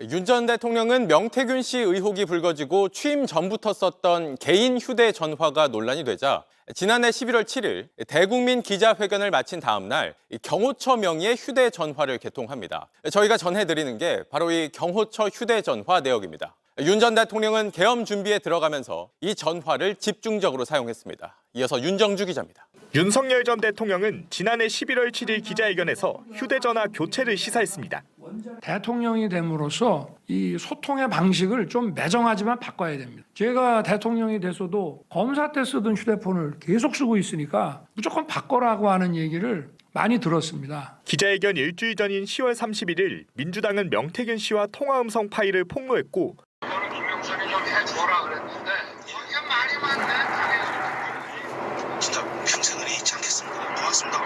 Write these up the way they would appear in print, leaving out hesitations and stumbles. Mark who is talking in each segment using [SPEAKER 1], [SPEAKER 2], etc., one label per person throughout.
[SPEAKER 1] 윤 전 대통령은 명태균 씨 의혹이 불거지고 취임 전부터 썼던 개인 휴대전화가 논란이 되자 지난해 11월 7일 대국민 기자회견을 마친 다음 날 경호처 명의의 휴대전화를 개통합니다. 저희가 전해드리는 게 바로 이 경호처 휴대전화 내역입니다. 윤 전 대통령은 계엄 준비에 들어가면서 이 전화를 집중적으로 사용했습니다. 이어서 윤정주 기자입니다.
[SPEAKER 2] 윤석열 전 대통령은 지난해 11월 7일 기자회견에서 휴대전화 교체를 시사했습니다.
[SPEAKER 3] 대통령이 됨으로써 이 소통의 방식을 좀 매정하지만 바꿔야 됩니다. 제가 대통령이 돼서도 검사 때 쓰던 휴대폰을 계속 쓰고 있으니까 무조건 바꿔라고 하는 얘기를 많이 들었습니다.
[SPEAKER 2] 기자회견 일주일 전인 10월 31일 민주당은 명태균 씨와 통화 음성 파일을 폭로했고
[SPEAKER 4] 이거는 김영선이 좀 해줘라 그랬는데 거기가 말이 많네.
[SPEAKER 5] 진짜 평생을 잊지 않겠습니다. 고맙습니다.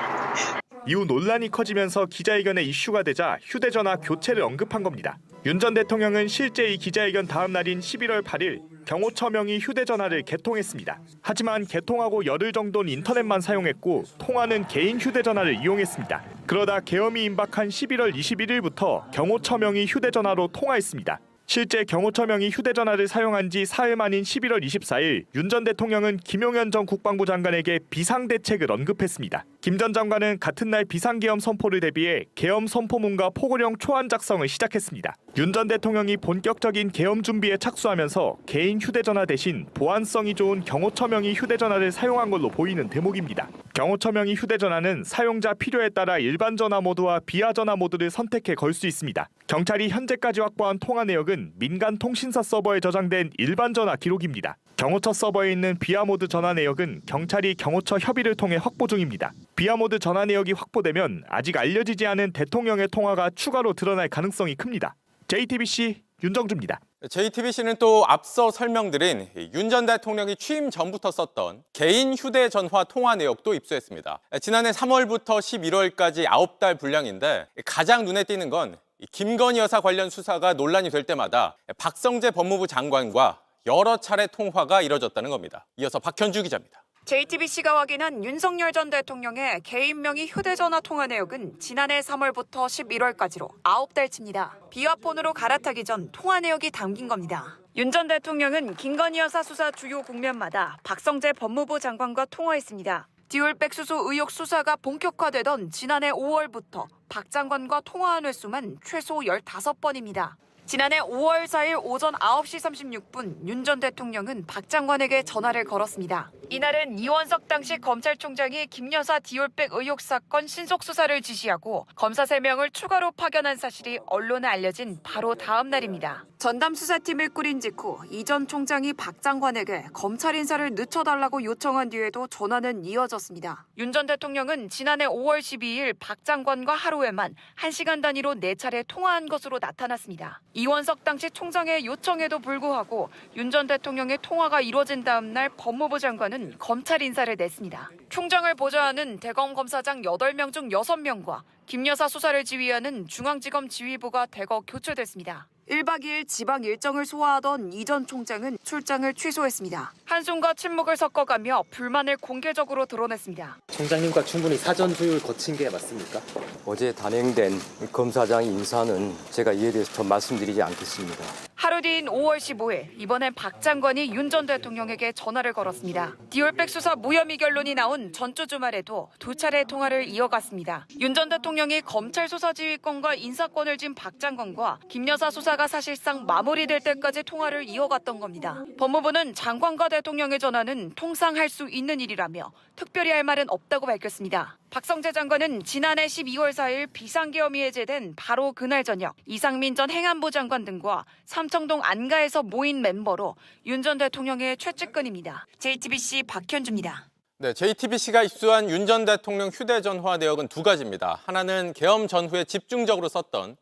[SPEAKER 5] 예.
[SPEAKER 2] 이후 논란이 커지면서 기자회견에 이슈가 되자 휴대전화 교체를 언급한 겁니다. 윤 전 대통령은 실제 이 기자회견 다음 날인 11월 8일 경호처 명의 휴대전화를 개통했습니다. 하지만 개통하고 열흘 정도는 인터넷만 사용했고 통화는 개인 휴대전화를 이용했습니다. 그러다 계엄이 임박한 11월 21일부터 경호처 명의 휴대전화로 통화했습니다. 실제 경호처 명의 휴대전화를 사용한 지 사흘 만인 11월 24일 윤 전 대통령은 김용현 전 국방부 장관에게 비상대책을 언급했습니다. 김 전 장관은 같은 날 비상계엄 선포를 대비해 계엄 선포문과 포고령 초안 작성을 시작했습니다. 윤 전 대통령이 본격적인 계엄 준비에 착수하면서 개인 휴대전화 대신 보안성이 좋은 경호처 명의 휴대전화를 사용한 걸로 보이는 대목입니다. 경호처 명의 휴대전화는 사용자 필요에 따라 일반 전화 모드와 비화 전화 모드를 선택해 걸 수 있습니다. 경찰이 현재까지 확보한 통화 내역은 민간 통신사 서버에 저장된 일반 전화 기록입니다. 경호처 서버에 있는 비화 모드 전화 내역은 경찰이 경호처 협의를 통해 확보 중입니다. 비화 모드 전화 내역이 확보되면 아직 알려지지 않은 대통령의 통화가 추가로 드러날 가능성이 큽니다. JTBC 윤정주입니다.
[SPEAKER 1] JTBC는 또 앞서 설명드린 윤 전 대통령이 취임 전부터 썼던 개인 휴대전화 통화 내역도 입수했습니다. 지난해 3월부터 11월까지 9달 분량인데 가장 눈에 띄는 건 김건희 여사 관련 수사가 논란이 될 때마다 박성재 법무부 장관과 여러 차례 통화가 이뤄졌다는 겁니다. 이어서 박현주 기자입니다.
[SPEAKER 6] JTBC가 확인한 윤석열 전 대통령의 개인 명의 휴대전화 통화 내역은 지난해 3월부터 11월까지로 9달치입니다. 비화폰으로 갈아타기 전 통화 내역이 담긴 겁니다. 윤 전 대통령은 김건희 여사 수사 주요 국면마다 박성재 법무부 장관과 통화했습니다. 디올백 수수 의혹 수사가 본격화되던 지난해 5월부터 박 장관과 통화한 횟수만 최소 15번입니다. 지난해 5월 4일 오전 9시 36분 윤 전 대통령은 박 장관에게 전화를 걸었습니다. 이날은 이원석 당시 검찰총장이 김 여사 디올백 의혹 사건 신속 수사를 지시하고 검사 3명을 추가로 파견한 사실이 언론에 알려진 바로 다음 날입니다. 전담 수사팀을 꾸린 직후 이 전 총장이 박 장관에게 검찰 인사를 늦춰달라고 요청한 뒤에도 전화는 이어졌습니다. 윤 전 대통령은 지난해 5월 12일 박 장관과 하루에만 1시간 단위로 4차례 통화한 것으로 나타났습니다. 이원석 당시 총장의 요청에도 불구하고 윤 전 대통령의 통화가 이루어진 다음 날 법무부 장관은 검찰 인사를 냈습니다. 총장을 보좌하는 대검 검사장 8명 중 6명과 김 여사 수사를 지휘하는 중앙지검 지휘부가 대거 교체됐습니다. 1박 2일 지방 일정을 소화하던 이 전 총장은 출장을 취소했습니다. 한숨과 침묵을 섞어가며 불만을 공개적으로 드러냈습니다.
[SPEAKER 7] 총장님과 충분히 사전 조율을 거친 게 맞습니까?
[SPEAKER 8] 어제 단행된 검사장 인사는 제가 이에 대해서 더 말씀드리지 않겠습니다.
[SPEAKER 6] 하루 뒤인 5월 15일 이번엔 박 장관이 윤 전 대통령에게 전화를 걸었습니다. 디올백 수사 무혐의 결론이 나온 전주 주말에도 2차례 통화를 이어갔습니다. 윤 전 대통령이 검찰 수사지휘권과 인사권을 쥔 박 장관과 김 여사 수사가 사실상 마무리될 때까지 통화를 이어갔던 겁니다. 법무부는 장관과 대통령의 전화는 통상 할 수 있는 일이라며 특별히 할 말은 없다고 밝혔습니다. 박성재 장관은 지난해 12월 4일 비상계엄이 해제된 바로 그날 저녁 이상민 전 행안부 장관 등과 삼청동 안가에서 모인 멤버로 윤 전 대통령의 최측근입니다. JTBC 박현주입니다.
[SPEAKER 1] 네, JTBC가 입수한 윤 전 대통령 휴대전화 내역은 2가지입니다. 하나는 계엄 전후에 집중적으로 썼던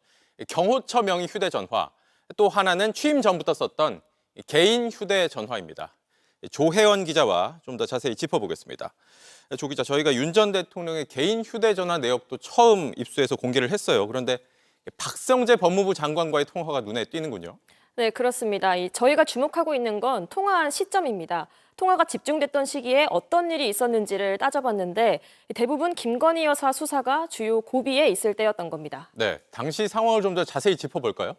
[SPEAKER 1] 경호처 명의 휴대전화, 또 하나는 취임 전부터 썼던 개인 휴대전화입니다. 조혜원 기자와 좀 더 자세히 짚어보겠습니다. 조 기자, 저희가 윤 전 대통령의 개인 휴대전화 내역도 처음 입수해서 공개를 했어요. 그런데 박성재 법무부 장관과의 통화가 눈에 띄는군요.
[SPEAKER 9] 네, 그렇습니다. 저희가 주목하고 있는 건 통화한 시점입니다. 통화가 집중됐던 시기에 어떤 일이 있었는지를 따져봤는데 대부분 김건희 여사 수사가 주요 고비에 있을 때였던 겁니다.
[SPEAKER 1] 네, 당시 상황을 좀 더 자세히 짚어볼까요?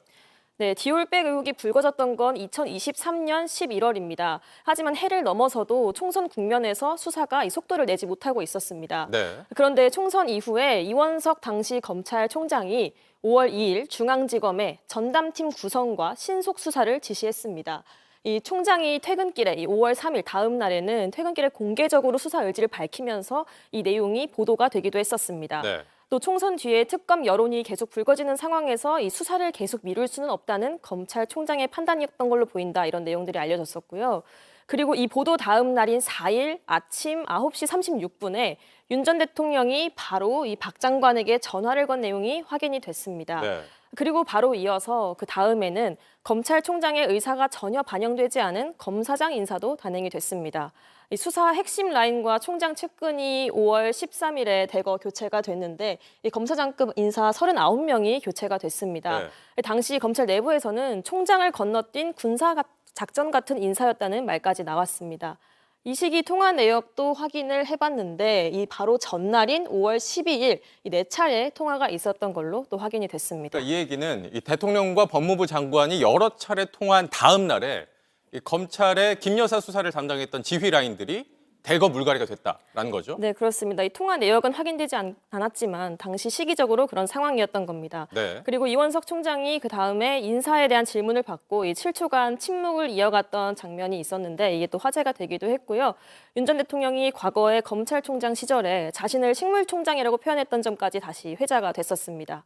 [SPEAKER 9] 네, 디올백 의혹이 불거졌던 건 2023년 11월입니다. 하지만 해를 넘어서도 총선 국면에서 수사가 이 속도를 내지 못하고 있었습니다.
[SPEAKER 1] 네.
[SPEAKER 9] 그런데 총선 이후에 이원석 당시 검찰총장이 5월 2일 중앙지검에 전담팀 구성과 신속 수사를 지시했습니다. 이 총장이 퇴근길에 이 5월 3일 다음 날에는 퇴근길에 공개적으로 수사 의지를 밝히면서 이 내용이 보도가 되기도 했었습니다.
[SPEAKER 1] 네.
[SPEAKER 9] 또 총선 뒤에 특검 여론이 계속 불거지는 상황에서 이 수사를 계속 미룰 수는 없다는 검찰총장의 판단이었던 걸로 보인다, 이런 내용들이 알려졌었고요. 그리고 이 보도 다음 날인 4일 아침 9시 36분에 윤 전 대통령이 바로 이 박 장관에게 전화를 건 내용이 확인이 됐습니다.
[SPEAKER 1] 네.
[SPEAKER 9] 그리고 바로 이어서 그 다음에는 검찰총장의 의사가 전혀 반영되지 않은 검사장 인사도 단행이 됐습니다. 이 수사 핵심 라인과 총장 측근이 5월 13일에 대거 교체가 됐는데 이 검사장급 인사 39명이 교체가 됐습니다.
[SPEAKER 1] 네.
[SPEAKER 9] 당시 검찰 내부에서는 총장을 건너뛴 군사 작전 같은 인사였다는 말까지 나왔습니다. 이 시기 통화 내역도 확인을 해봤는데 이 바로 전날인 5월 12일 이 4차례 통화가 있었던 걸로 또 확인이 됐습니다.
[SPEAKER 1] 그러니까 이 얘기는 이 대통령과 법무부 장관이 여러 차례 통화한 다음 날에 이 검찰의 김 여사 수사를 담당했던 지휘 라인들이 대거 물갈이가 됐다라는 거죠.
[SPEAKER 9] 네, 그렇습니다. 이 통화 내역은 확인되지 않았지만 당시 시기적으로 그런 상황이었던 겁니다.
[SPEAKER 1] 네.
[SPEAKER 9] 그리고 이원석 총장이 그 다음에 인사에 대한 질문을 받고 이 7초간 침묵을 이어갔던 장면이 있었는데 이게 또 화제가 되기도 했고요. 윤 전 대통령이 과거에 검찰총장 시절에 자신을 식물총장이라고 표현했던 점까지 다시 회자가 됐었습니다.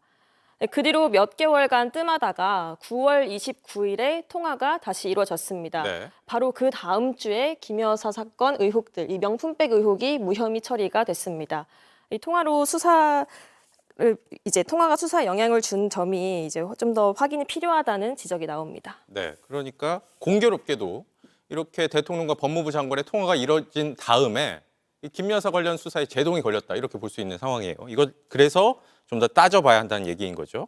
[SPEAKER 9] 그 뒤로 몇 개월간 뜸하다가 9월 29일에 통화가 다시 이루어졌습니다.
[SPEAKER 1] 네.
[SPEAKER 9] 바로 그 다음 주에 김 여사 사건 의혹들, 이 명품백 의혹이 무혐의 처리가 됐습니다. 이 통화로 통화가 수사에 영향을 준 점이 이제 좀 더 확인이 필요하다는 지적이 나옵니다.
[SPEAKER 1] 네. 그러니까 공교롭게도 이렇게 대통령과 법무부 장관의 통화가 이뤄진 다음에 이 김 여사 관련 수사에 제동이 걸렸다, 이렇게 볼 수 있는 상황이에요. 이거 그래서 좀 더 따져봐야 한다는 얘기인 거죠.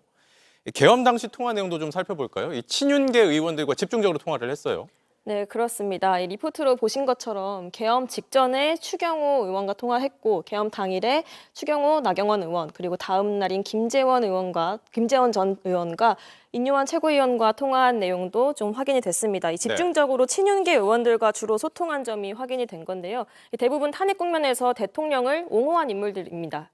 [SPEAKER 1] 계엄 당시 통화 내용도 좀 살펴볼까요? 이 친윤계 의원들과 집중적으로 통화를 했어요.
[SPEAKER 9] 네, 그렇습니다. 이 리포트로 보신 것처럼 계엄 직전에 추경호 의원과 통화했고 계엄 당일에 추경호, 나경원 의원, 그리고 다음 날인 김재원 전 의원과 인요한 최고위원과 통화한 내용도 좀 확인이 됐습니다. 이 집중적으로 친윤계 의원들과 주로 소통한 점이 확인이 된 건데요. 대부분 탄핵 국면에서 대통령을 옹호한 인물들입니다.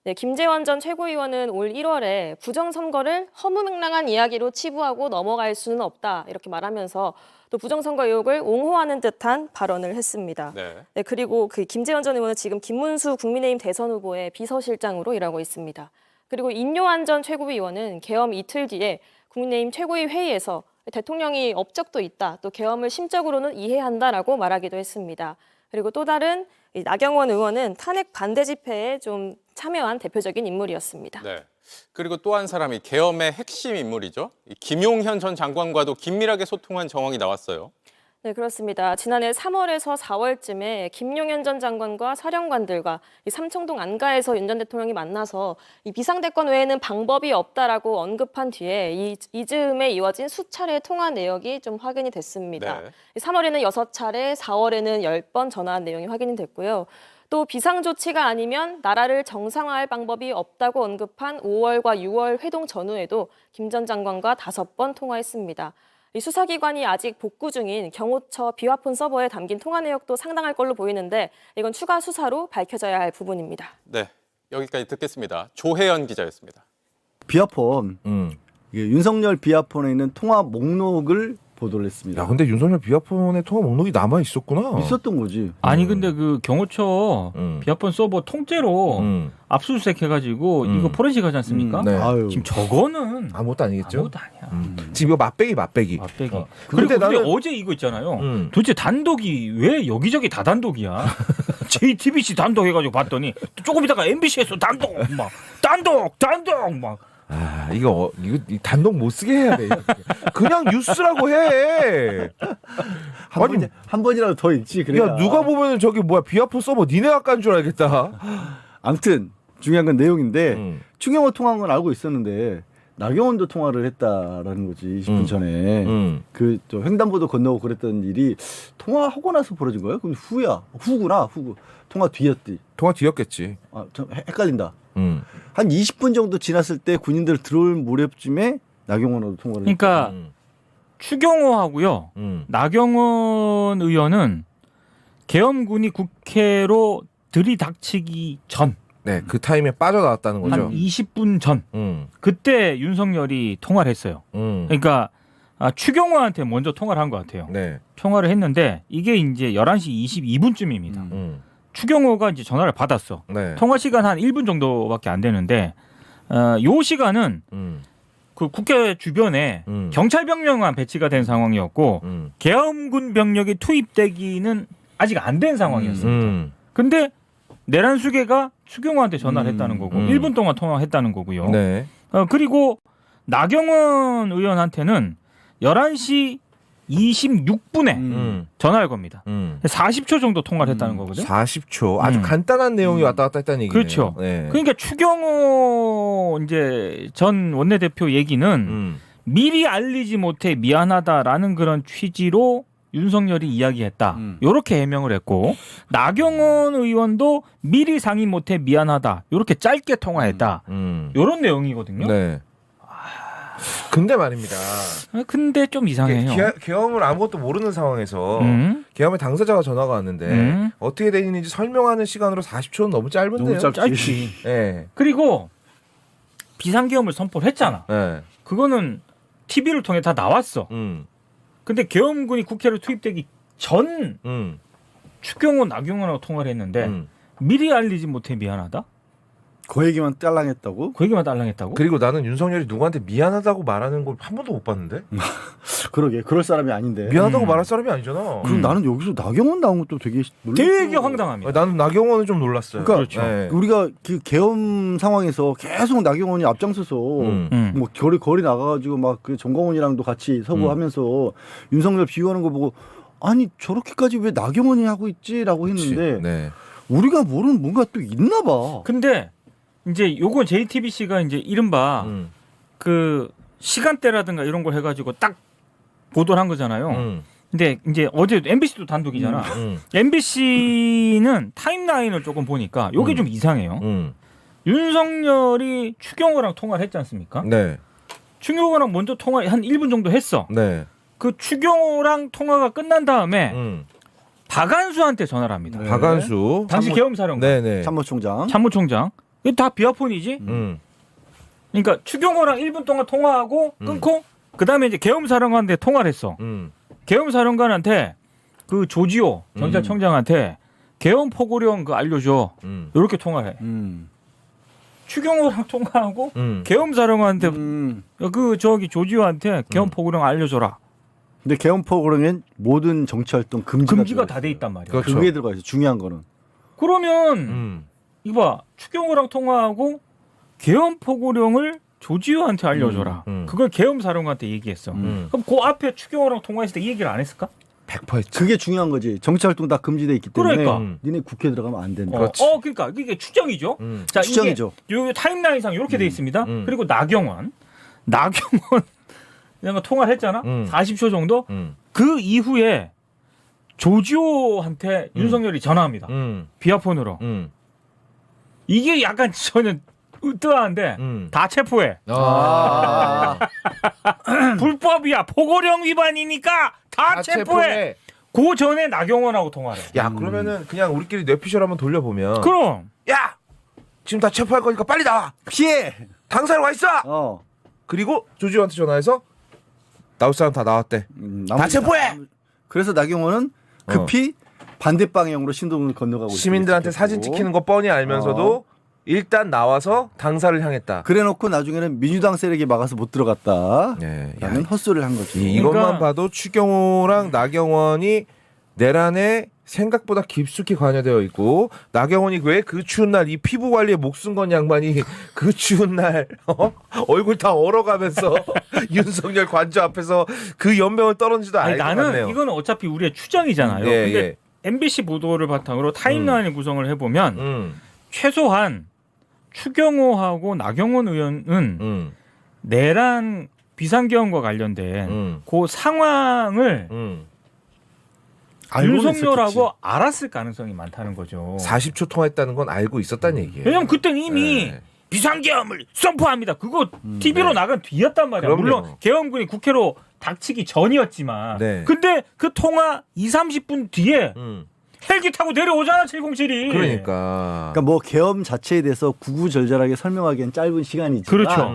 [SPEAKER 9] 네, 김재원 전 최고위원은 올 1월에 부정선거를 허무맹랑한 이야기로 치부하고 넘어갈 수는 없다, 이렇게 말하면서 또 부정선거 의혹을 옹호하는 듯한 발언을 했습니다.
[SPEAKER 1] 네.
[SPEAKER 9] 네, 그리고 그 김재원 전 의원은 지금 김문수 국민의힘 대선 후보의 비서실장으로 일하고 있습니다. 그리고 인요한 전 최고위원은 계엄 이틀 뒤에 국민의힘 최고위 회의에서 대통령이 업적도 있다, 또 계엄을 심적으로는 이해한다라고 말하기도 했습니다. 그리고 또 다른 나경원 의원은 탄핵 반대 집회에 좀 참여한 대표적인 인물이었습니다.
[SPEAKER 1] 네. 그리고 또 한 사람이 계엄의 핵심 인물이죠. 이 김용현 전 장관과도 긴밀하게 소통한 정황이 나왔어요.
[SPEAKER 9] 네, 그렇습니다. 지난해 3월에서 4월쯤에 김용현 전 장관과 사령관들과 이 삼청동 안가에서 윤 전 대통령이 만나서 이 비상대권 외에는 방법이 없다라고 언급한 뒤에 이 즈음에 이어진 수차례 통화 내역이 좀 확인이 됐습니다.
[SPEAKER 1] 네.
[SPEAKER 9] 3월에는 6차례, 4월에는 10번 전화한 내용이 확인이 됐고요. 또 비상조치가 아니면 나라를 정상화할 방법이 없다고 언급한 5월과 6월 회동 전후에도 김 전 장관과 5번 통화했습니다. 이 수사기관이 아직 복구 중인 경호처 비화폰 서버에 담긴 통화 내역도 상당할 걸로 보이는데 이건 추가 수사로 밝혀져야 할 부분입니다.
[SPEAKER 1] 네. 여기까지 듣겠습니다. 조혜연 기자였습니다.
[SPEAKER 10] 비화폰, 이게 윤석열 비화폰에 있는 통화 목록을 보도를 했습니다.
[SPEAKER 11] 야, 근데 윤석열 비화폰에 통화 목록이 남아 있었구나.
[SPEAKER 10] 있었던 거지.
[SPEAKER 12] 아니 근데 그 경호처 비화폰 서버 통째로 압수수색 해가지고 이거 포렌식 하지 않습니까?
[SPEAKER 11] 네.
[SPEAKER 12] 지금 저거는
[SPEAKER 11] 아무것도 아니겠죠?
[SPEAKER 12] 아무것도 아니야.
[SPEAKER 11] 지금 이거 맛배기.
[SPEAKER 12] 그리고
[SPEAKER 11] 근데
[SPEAKER 12] 나는 어제 이거 있잖아요. 도대체 단독이 왜 여기저기 다 단독이야? JTBC 단독 해가지고 봤더니 또 조금 있다가 MBC에서 단독 막.
[SPEAKER 11] 아, 이거 단독 못 쓰게 해야 돼. 그냥 뉴스라고 해.
[SPEAKER 10] 한 번이라도 더 읽지. 그래야.
[SPEAKER 11] 야, 누가 보면은 저기 뭐야 비화폰 서버 니네가 깐 줄 알겠다.
[SPEAKER 10] 아무튼 중요한 건 내용인데 추경호 통화한 건 알고 있었는데 나경원도 통화를 했다라는 거지 20분 전에. 그 저 횡단보도 건너고 그랬던 일이 통화하고 나서 벌어진 거예요? 그럼 후구나. 통화 뒤였지.
[SPEAKER 11] 통화 뒤였겠지.
[SPEAKER 10] 아, 좀 헷갈린다. 한 20분 정도 지났을 때 군인들 들어올 무렵쯤에 나경원하고 통화를.
[SPEAKER 12] 그러니까 추경호하고요. 나경원 의원은 계엄군이 국회로 들이닥치기 전.
[SPEAKER 11] 네, 그 타임에 빠져나왔다는 거죠.
[SPEAKER 12] 한 20분 전. 그때 윤석열이 통화를 했어요. 그러니까 추경호한테 먼저 통화를 한 것 같아요.
[SPEAKER 11] 네.
[SPEAKER 12] 통화를 했는데 이게 이제 11시 22분쯤입니다. 추경호가 이제 전화를 받았어.
[SPEAKER 11] 네.
[SPEAKER 12] 통화 시간 한 1분 정도밖에 안 되는데 요 시간은 그 국회 주변에 경찰 병력만 배치가 된 상황이었고 계엄군 병력이 투입되기는 아직 안 된 상황이었습니다. 근데 내란수계가 추경호한테 전화를 했다는 거고 1분 동안 통화했다는 거고요.
[SPEAKER 11] 네.
[SPEAKER 12] 그리고 나경원 의원한테는 11시 26분에 전화를 겁니다. 40초 정도 통화를 했다는 거거든요.
[SPEAKER 11] 40초. 아주 간단한 내용이 왔다 갔다 했다는 얘기네요.
[SPEAKER 12] 그렇죠.
[SPEAKER 11] 네.
[SPEAKER 12] 그러니까 추경호 이제 전 원내대표 얘기는 미리 알리지 못해 미안하다라는 그런 취지로 윤석열이 이야기했다. 이렇게 해명을 했고 나경원 의원도 미리 상의 못해 미안하다. 이렇게 짧게 통화했다. 이런 내용이거든요.
[SPEAKER 11] 네. 근데 말입니다.
[SPEAKER 12] 근데 좀 이상해요.
[SPEAKER 11] 계엄을 아무것도 모르는 상황에서 계엄의 당사자가 전화가 왔는데 어떻게 돼 있는지 설명하는 시간으로 40초는 너무 짧은데요.
[SPEAKER 10] 너무
[SPEAKER 12] 짧지.
[SPEAKER 11] 네.
[SPEAKER 12] 그리고 비상계엄을 선포를 했잖아.
[SPEAKER 11] 네.
[SPEAKER 12] 그거는 TV를 통해 다 나왔어. 근데 계엄군이 국회로 투입되기 전 추경호 나경원하고 통화를 했는데 미리 알리지 못해 미안하다?
[SPEAKER 10] 그 얘기만 딸랑했다고?
[SPEAKER 12] 그 얘기만 딸랑했다고?
[SPEAKER 11] 그리고 나는 윤석열이 누구한테 미안하다고 말하는 걸 한 번도 못 봤는데.
[SPEAKER 10] 그러게 그럴 사람이 아닌데.
[SPEAKER 11] 미안하다고 말할 사람이 아니잖아.
[SPEAKER 10] 그럼 나는 여기서 나경원 나온 것도 되게 놀랐어.
[SPEAKER 12] 되게 황당합니다.
[SPEAKER 11] 나는 나경원은 좀 놀랐어요.
[SPEAKER 10] 그러니까
[SPEAKER 11] 네.
[SPEAKER 10] 우리가 그 계엄 상황에서 계속 나경원이 앞장서서 뭐 거리 나가가지고 막 그 정광훈이랑도 같이 서고 하면서 윤석열 비유하는 거 보고 아니 저렇게까지 왜 나경원이 하고 있지라고 했는데
[SPEAKER 11] 네.
[SPEAKER 10] 우리가 모르는 뭔가 또 있나 봐.
[SPEAKER 12] 근데 이제 요건 JTBC가 이제 이른바 그 시간대라든가 이런 걸 해가지고 딱 보도를 한 거잖아요. 근데 이제 어제 MBC도 단독이잖아. MBC는 타임라인을 조금 보니까 요게 좀 이상해요. 윤석열이 추경호랑 통화를 했지 않습니까?
[SPEAKER 11] 네.
[SPEAKER 12] 추경호랑 먼저 통화 한 1분 정도 했어.
[SPEAKER 11] 네.
[SPEAKER 12] 그 추경호랑 통화가 끝난 다음에 박안수한테 전화를 합니다.
[SPEAKER 11] 네. 박안수.
[SPEAKER 12] 당시 계엄사령관.
[SPEAKER 11] 네네.
[SPEAKER 10] 참모총장.
[SPEAKER 12] 이거 다 비화폰이지? 그러니까 추경호랑 1분 동안 통화하고 끊고 그다음에 이제 계엄사령관한테 통화를 했어. 계엄사령관한테 그 조지호 경찰청장한테 계엄 포고령 그 알려줘. 이렇게 통화를 해. 추경호랑 통화하고 계엄사령관한테 그 저기 조지호한테 계엄 포고령 알려줘라.
[SPEAKER 10] 근데 계엄 포고령엔 모든 정치활동 금지가
[SPEAKER 12] 다 돼 있단 말이야.
[SPEAKER 10] 그렇죠. 그게 들어가 있어. 중요한 거는.
[SPEAKER 12] 그러면 이거 봐. 추경호랑 통화하고 계엄 포고령을 조지호한테 알려줘라. 그걸 계엄사령관한테 얘기했어. 그럼 그 앞에 추경호랑 통화했을 때 이 얘기를 안 했을까?
[SPEAKER 10] 100% 그게 중요한 거지. 정치활동 다 금지돼 있기 때문에
[SPEAKER 12] 그러니까.
[SPEAKER 10] 니네 국회 들어가면 안 된다.
[SPEAKER 12] 그러니까 이게 추정이죠. 자,
[SPEAKER 10] 추정이죠.
[SPEAKER 12] 이게 요 타임라인상 이렇게 돼 있습니다. 그리고 나경원 내가 통화를 했잖아. 40초 정도. 그 이후에 조지호한테 윤석열이 전화합니다. 비화폰으로. 이게 약간 저는 으뜨한데 다 체포해. 불법이야. 포고령 위반이니까 다 체포해. 그 전에 나경원하고 통화를 해.
[SPEAKER 11] 야 그러면은 그냥 우리끼리 뇌피셜 한번 돌려보면
[SPEAKER 12] 그럼
[SPEAKER 11] 야 지금 다 체포할 거니까 빨리 나와.
[SPEAKER 10] 피해.
[SPEAKER 11] 당사로 와 있어. 그리고 조지호한테 전화해서 나올 사람 다 나왔대. 다 체포해.
[SPEAKER 10] 그래서 나경원은 급히 반대 방향으로 신도를 건너가고
[SPEAKER 11] 시민들한테 사진 찍히는 거 뻔히 알면서도 일단 나와서 당사를 향했다.
[SPEAKER 10] 그래놓고 나중에는 민주당 세력이 막아서 못 들어갔다.
[SPEAKER 11] 네,
[SPEAKER 10] 라는 헛소리를 한 거지.
[SPEAKER 11] 이것만 봐도 추경호랑 나경원이 내란에 생각보다 깊숙이 관여되어 있고 나경원이 왜 그 추운 날 이 피부 관리에 목숨 건 양반이 그 추운 날 얼굴 다 얼어가면서 윤석열 관저 앞에서 그 연병을 떨었는지도 알 것 같네요.
[SPEAKER 12] 나는 이거는 어차피 우리의 추정이잖아요. 근데 MBC 보도를 바탕으로 타임라인을 구성을 해보면 최소한 추경호하고 나경원 의원은 내란 비상계엄과 관련된 그 상황을 윤석열하고 알았을 가능성이 많다는 거죠.
[SPEAKER 11] 40초 통화했다는 건 알고 있었다는 얘기예요.
[SPEAKER 12] 왜냐면 그때는 이미 비상계엄을 선포합니다. 그거 TV로 나간 뒤였단 말이야.
[SPEAKER 11] 그럼요.
[SPEAKER 12] 물론 계엄군이 국회로 닥치기 전이었지만
[SPEAKER 11] 네.
[SPEAKER 12] 근데 그 통화 2-30분 뒤에 헬기 타고 내려오잖아 707이.
[SPEAKER 11] 그러니까
[SPEAKER 10] 뭐 계엄 자체에 대해서 구구절절하게 설명하기엔 짧은 시간이지만
[SPEAKER 12] 그렇죠.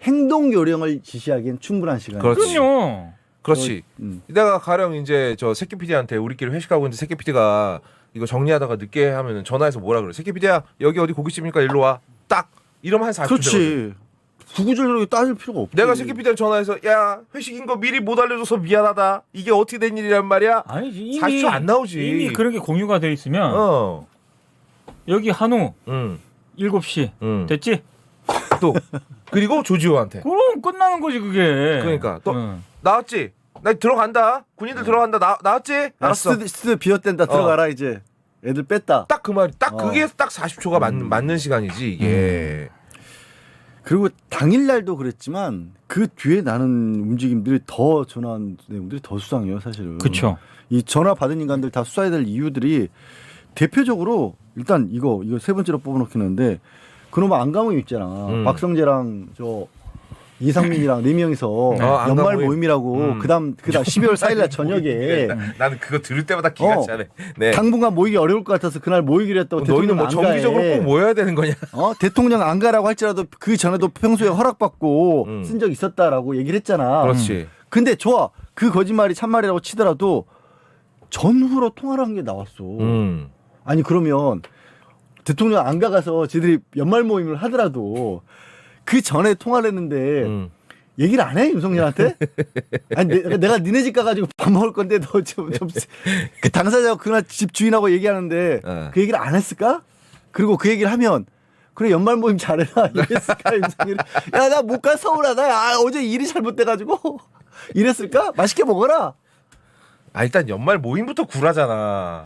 [SPEAKER 10] 행동 요령을 지시하기엔 충분한 시간.
[SPEAKER 11] 그렇지.
[SPEAKER 12] 그럼요.
[SPEAKER 11] 그렇지. 내가 가령 이제 저 새끼 PD한테 우리끼리 회식하고 있는데 새끼 PD가 이거 정리하다가 늦게 하면은 전화해서 뭐라 그래? 새끼 PD야 여기 어디 고깃집입니까? 일로 와. 딱 이러면 한 40분 되거든.
[SPEAKER 10] 그렇지. 구구절절하게 따질 필요가 없지.
[SPEAKER 11] 내가 새끼 PD한테 전화해서 야 회식인 거 미리 못 알려줘서 미안하다. 이게 어떻게 된 일이란 말이야?
[SPEAKER 12] 아니지 이미
[SPEAKER 11] 40초 안 나오지.
[SPEAKER 12] 이미 그런 게 공유가 돼 있으면 여기 한우 7시 됐지?
[SPEAKER 11] 또 그리고 조지호한테.
[SPEAKER 12] 그럼 끝나는 거지 그게.
[SPEAKER 11] 그러니까 또 나왔지? 나 들어간다. 군인들 들어간다. 나왔지? 알았어.
[SPEAKER 10] 스튜디오 비었댄다. 들어가라 이제. 애들 뺐다.
[SPEAKER 11] 딱 그 말이 딱 그게 딱 40초가 맞는 시간이지 이게.
[SPEAKER 10] 그리고 당일날도 그랬지만 그 뒤에 나는 움직임들이 더 전화한 내용들이 더 수상해요 사실은.
[SPEAKER 12] 그렇죠.
[SPEAKER 10] 이 전화 받은 인간들 다 수사해야 될 이유들이 대표적으로 일단 이거 세 번째로 뽑아놓겠는데 그놈 안감옥 있잖아. 박성재랑 저 이상민이랑 4명이서 연말
[SPEAKER 11] 안감옥.
[SPEAKER 10] 모임이라고 그다음 12월 4일날 저녁에
[SPEAKER 11] 나는 그거 들을 때마다 기가 차네. 네.
[SPEAKER 10] 당분간 모이기 어려울 것 같아서 그날 모이기로 했다고
[SPEAKER 11] 너희는
[SPEAKER 10] 대통령
[SPEAKER 11] 뭐
[SPEAKER 10] 안
[SPEAKER 11] 정기적으로
[SPEAKER 10] 가해.
[SPEAKER 11] 꼭 모여야 되는 거냐?
[SPEAKER 10] 대통령 안 가라고 할지라도 그 전에도 평소에 허락받고 쓴 적 있었다라고 얘기를 했잖아.
[SPEAKER 11] 그렇지.
[SPEAKER 10] 근데 좋아. 그 거짓말이 참말이라고 치더라도 전후로 통화를 한 게 나왔어. 아니 그러면 대통령 안 가서 지들이 연말 모임을 하더라도 그 전에 통화를 했는데 얘기를 안 해? 윤석열한테? 아니 내가 니네 집 가가지고 밥 먹을 건데 너 좀 그 당사자하고 그날 집 주인하고 얘기하는데 그 얘기를 안 했을까? 그리고 그 얘기를 하면 그래 연말 모임 잘해라 이랬을까 윤석열이? 야 나 못 가 서운하다. 어제 일이 잘못돼가지고 이랬을까? 맛있게 먹어라.
[SPEAKER 11] 일단 연말 모임부터 굴하잖아.